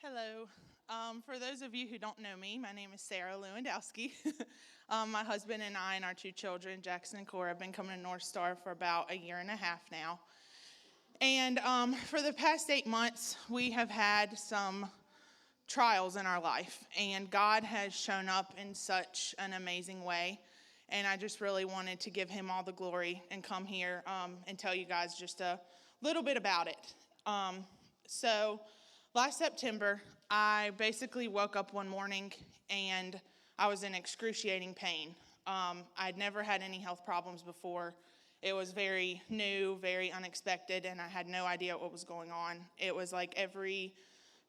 Hello. For those of you who don't know me, my name is Sara Lewandowski. My husband and I and our two children, Jackson and Cora, have been coming to North Star for about a year and a half now. And for the past 8 months, we have had some trials in our life, and God has shown up in such an amazing way. And I just really wanted to give him all the glory and come here and tell you guys just a little bit about it. So last September, I basically woke up one morning and I was in excruciating pain. I'd never had any health problems before. It was very new, very unexpected, and I had no idea what was going on. It was like every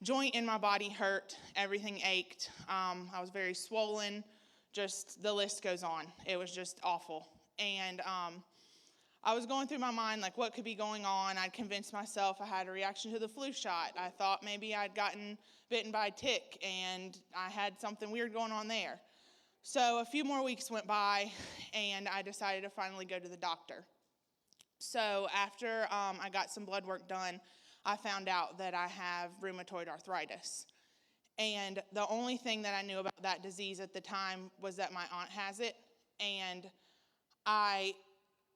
joint in my body hurt, everything ached. I was very swollen, just the list goes on. It was just awful. And I was going through my mind, like, what could be going on? I'd convinced myself I had a reaction to the flu shot. I thought maybe I'd gotten bitten by a tick and I had something weird going on there. So a few more weeks went by and I decided to finally go to the doctor. So after I got some blood work done, I found out that I have rheumatoid arthritis. And the only thing that I knew about that disease at the time was that my aunt has it. And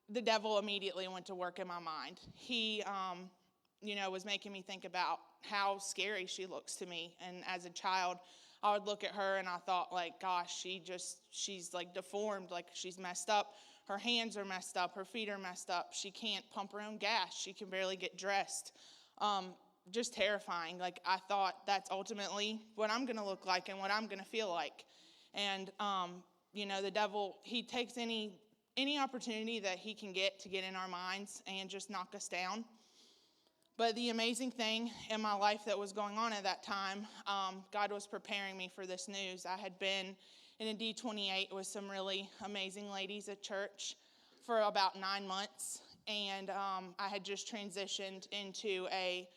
the devil immediately went to work in my mind. He, was making me think about how scary she looks to me. And as a child, I would look at her and I thought, like, gosh, she's like deformed, like she's messed up. Her hands are messed up. Her feet are messed up. She can't pump her own gas. She can barely get dressed. Just terrifying. Like, I thought that's ultimately what I'm going to look like and what I'm going to feel like. And, the devil, he takes any opportunity that he can get to get in our minds and just knock us down. But the amazing thing in my life that was going on at that time, God was preparing me for this news. I had been in a D28 with some really amazing ladies at church for about 9 months. And I had just transitioned into a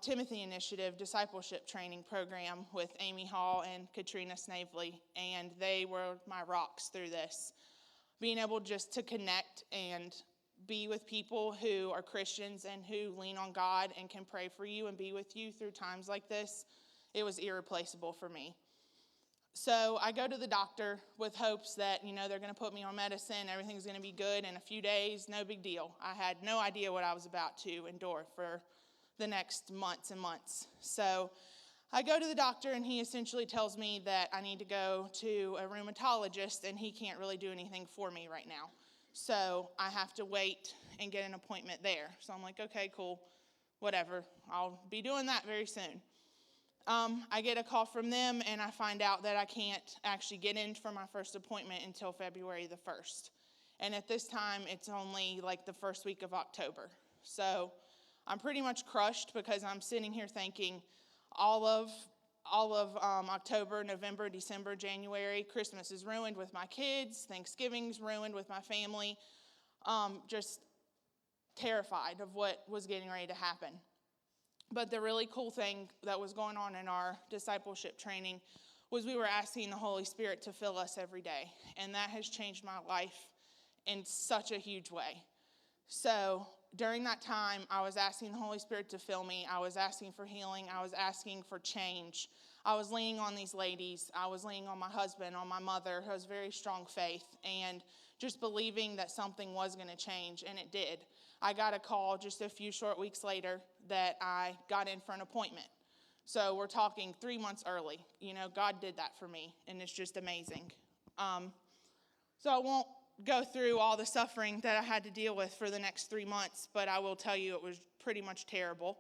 Timothy Initiative discipleship training program with Amy Hall and Katrina Snavely. And they were my rocks through this. Being able just to connect and be with people who are Christians and who lean on God and can pray for you and be with you through times like this, it was irreplaceable for me. So I go to the doctor with hopes that, they're going to put me on medicine, everything's going to be good in a few days, no big deal. I had no idea what I was about to endure for the next months and months. So I go to the doctor and he essentially tells me that I need to go to a rheumatologist and he can't really do anything for me right now. So I have to wait and get an appointment there. So I'm like, okay, cool, whatever. I'll be doing that very soon. I get a call from them and I find out that I can't actually get in for my first appointment until February the 1st. And at this time, it's only like the first week of October. So I'm pretty much crushed because I'm sitting here thinking all of October, November, December, January, Christmas is ruined with my kids, Thanksgiving's ruined with my family, just terrified of what was getting ready to happen. But the really cool thing that was going on in our discipleship training was we were asking the Holy Spirit to fill us every day. And that has changed my life in such a huge way. So during that time, I was asking the Holy Spirit to fill me. I was asking for healing. I was asking for change. I was leaning on these ladies. I was leaning on my husband, on my mother, who has very strong faith, and just believing that something was going to change, and it did. I got a call just a few short weeks later that I got in for an appointment. So we're talking 3 months early. God did that for me, and it's just amazing. So I won't go through all the suffering that I had to deal with for the next 3 months, but I will tell you it was pretty much terrible.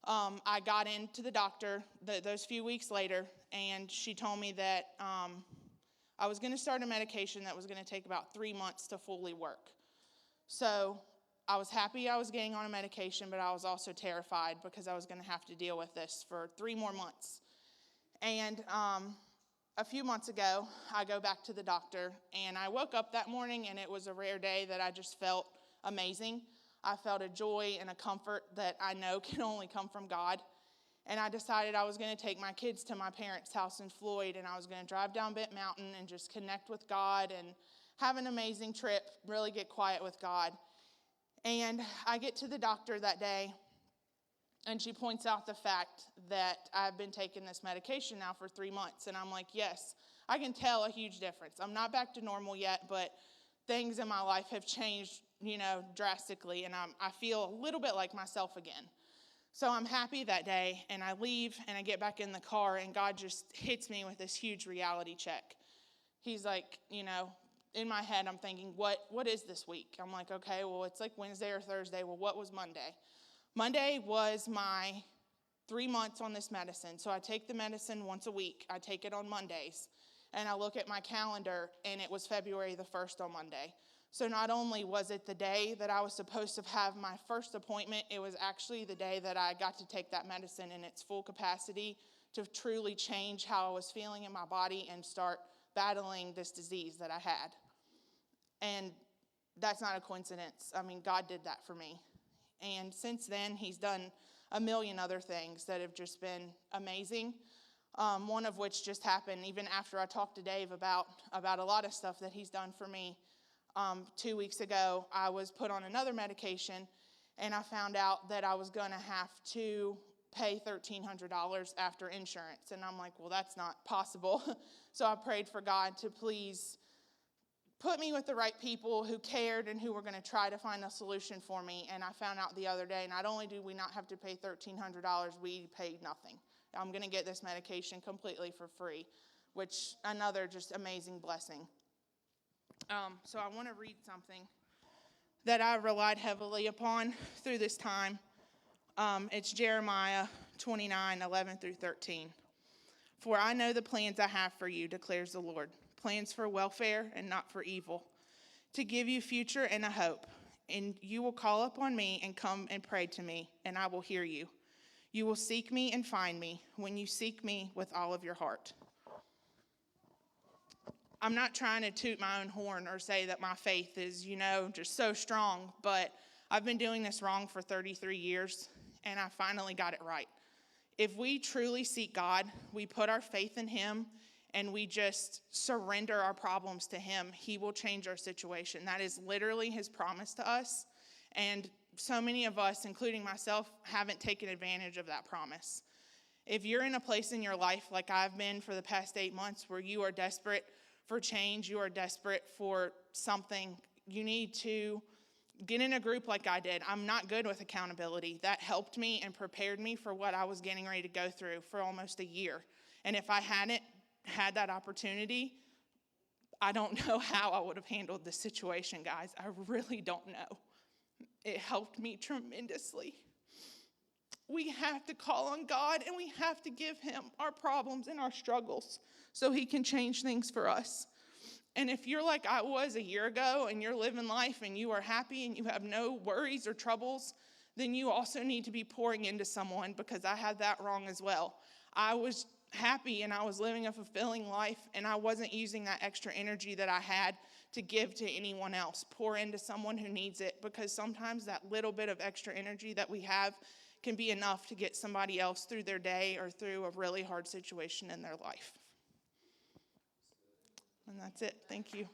I got into the doctor those few weeks later, and she told me that I was going to start a medication that was going to take about 3 months to fully work. So I was happy I was getting on a medication, but I was also terrified because I was going to have to deal with this for 3 more months. And a few months ago, I go back to the doctor, and I woke up that morning, and it was a rare day that I just felt amazing. I felt a joy and a comfort that I know can only come from God. And I decided I was going to take my kids to my parents' house in Floyd, and I was going to drive down Bent Mountain and just connect with God and have an amazing trip, really get quiet with God. And I get to the doctor that day, And she points out the fact that I've been taking this medication now for 3 months. And I'm like, yes, I can tell a huge difference. I'm not back to normal yet, but things in my life have changed, drastically. And I feel a little bit like myself again. So I'm happy that day, and I leave, and I get back in the car, and God just hits me with this huge reality check. He's like, in my head, I'm thinking, what is this week? I'm like, okay, well, it's like Wednesday or Thursday. Well, what was Monday? Monday was my 3 months on this medicine. So I take the medicine once a week. I take it on Mondays. And I look at my calendar, and it was February the 1st on Monday. So not only was it the day that I was supposed to have my first appointment, it was actually the day that I got to take that medicine in its full capacity to truly change how I was feeling in my body and start battling this disease that I had. And that's not a coincidence. I mean, God did that for me. And since then, he's done a million other things that have just been amazing. One of which just happened even after I talked to Dave about a lot of stuff that he's done for me. 2 weeks ago, I was put on another medication, and I found out that I was going to have to pay $1,300 after insurance. And I'm like, well, that's not possible. So I prayed for God to please put me with the right people who cared and who were going to try to find a solution for me. And I found out the other day, not only do we not have to pay $1,300, we paid nothing. I'm going to get this medication completely for free, which another just amazing blessing. So I want to read something that I relied heavily upon through this time. It's Jeremiah 29:11 through 13. For I know the plans I have for you, declares the Lord, plans for welfare and not for evil, to give you future and a hope. And you will call upon me and come and pray to me, and I will hear you. You will seek me and find me when you seek me with all of your heart. I'm not trying to toot my own horn or say that my faith is, just so strong, but I've been doing this wrong for 33 years, and I finally got it right. If we truly seek God, we put our faith in him, and we just surrender our problems to him, he will change our situation. That is literally his promise to us, and so many of us, including myself, haven't taken advantage of that promise. If you're in a place in your life like I've been for the past 8 months where you are desperate for change, you are desperate for something, you need to get in a group like I did. I'm not good with accountability. That helped me and prepared me for what I was getting ready to go through for almost a year. And if I hadn't had that opportunity, I don't know how I would have handled this situation, guys. I really don't know. It helped me tremendously. We have to call on God, and we have to give him our problems and our struggles so he can change things for us. And if you're like I was a year ago and you're living life and you are happy and you have no worries or troubles, then you also need to be pouring into someone, because I had that wrong as well. I was happy and I was living a fulfilling life, and I wasn't using that extra energy that I had to give to anyone else. Pour into someone who needs it, because sometimes that little bit of extra energy that we have can be enough to get somebody else through their day or through a really hard situation in their life. And that's it. Thank you.